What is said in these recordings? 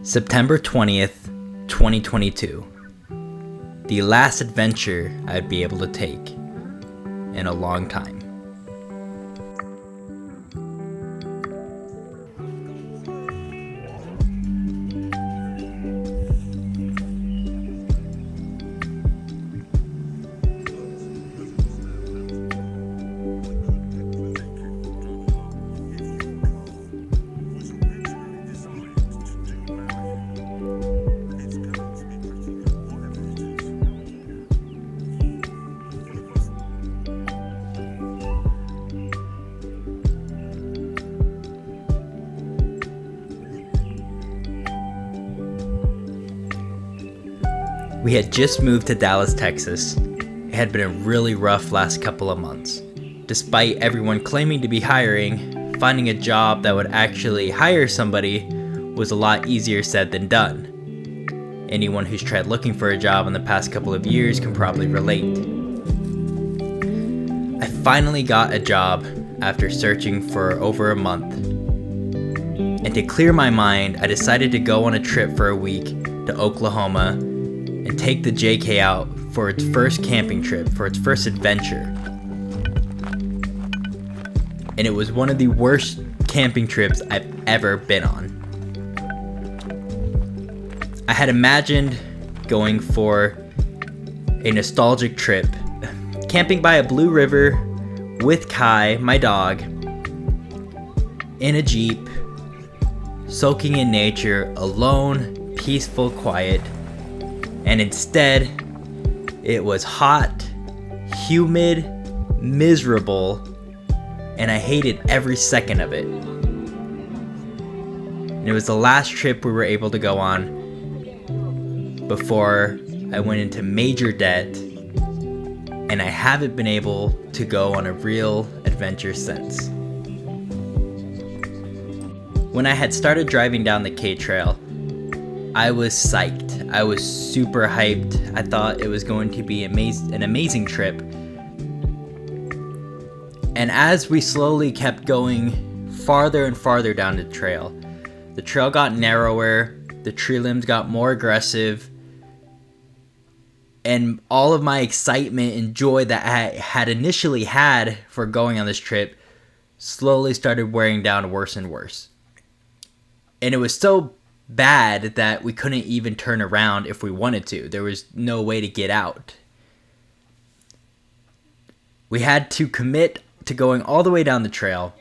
September 20th, 2022. The last adventure I'd be able to take in a long time. We had just moved to Dallas, Texas. It had been a really rough last couple of months. Despite everyone claiming to be hiring, finding a job that would actually hire somebody was a lot easier said than done. Anyone who's tried looking for a job in the past couple of years can probably relate. I finally got a job after searching for over a month. And to clear my mind, I decided to go on a trip for a week to Oklahoma and take the JK out for its first camping trip, for its first adventure. And it was one of the worst camping trips I've ever been on. I had imagined going for a nostalgic trip, camping by a blue river with Kai, my dog, in a Jeep, soaking in nature, alone, peaceful, quiet. And instead, it was hot, humid, miserable, and I hated every second of it. And it was the last trip we were able to go on before I went into major debt, and I haven't been able to go on a real adventure since. When I had started driving down the K Trail, I was psyched. I was super hyped. I thought it was going to be an amazing trip. And as we slowly kept going farther and farther down the trail got narrower, the tree limbs got more aggressive, and all of my excitement and joy that I had initially had for going on this trip slowly started wearing down worse and worse. And it was so bad that we couldn't even turn around if we wanted to. There was no way to get out. We had to commit to going all the way down the trail,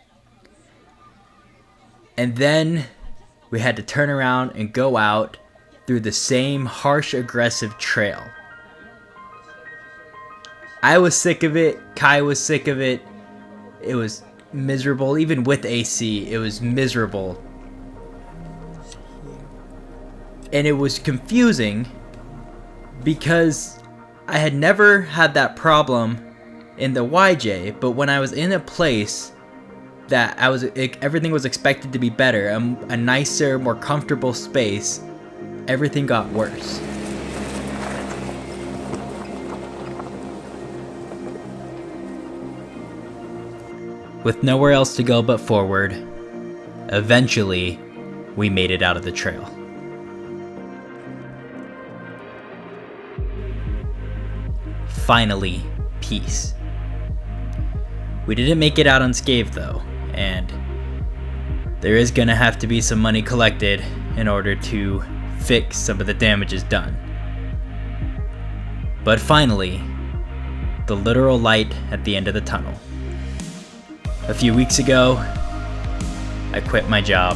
and then we had to turn around and go out through the same harsh, aggressive trail. I was sick of it. Kai was sick of it. It was miserable. Even with AC, it was miserable. And it was confusing because I had never had that problem in the YJ, but when I was in a place that everything was expected to be better, a nicer, more comfortable space, everything got worse. With nowhere else to go but forward, eventually we made it out of the trail. Finally, peace. We didn't make it out unscathed though, and there is gonna have to be some money collected in order to fix some of the damages done. But finally, the literal light at the end of the tunnel. A few weeks ago, I quit my job.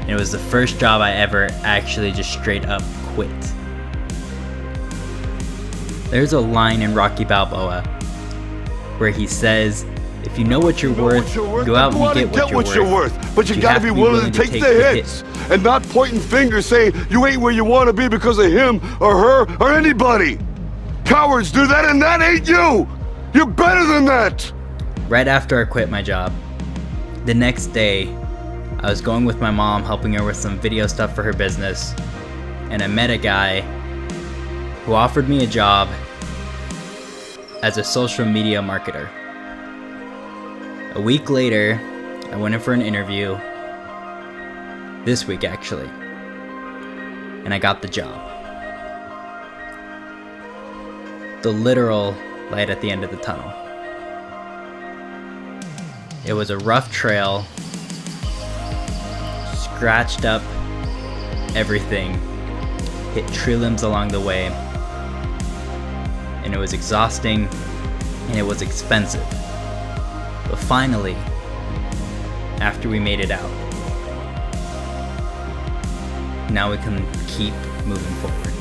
And it was the first job I ever actually just straight up quit. There's a line in Rocky Balboa where he says, if you know what you're worth, go out and get what you're worth. But you gotta be willing to take the hits and not pointing fingers saying you ain't where you want to be because of him or her or anybody. Cowards do that, and that ain't you. You're better than that. Right after I quit my job, the next day, I was going with my mom, helping her with some video stuff for her business, and I met a guy who offered me a job as a social media marketer. A week later, I went in for an interview, this week actually, and I got the job. The literal light at the end of the tunnel. It was a rough trail, scratched up everything, hit tree limbs along the way, and it was exhausting and it was expensive. But finally, after we made it out, now we can keep moving forward.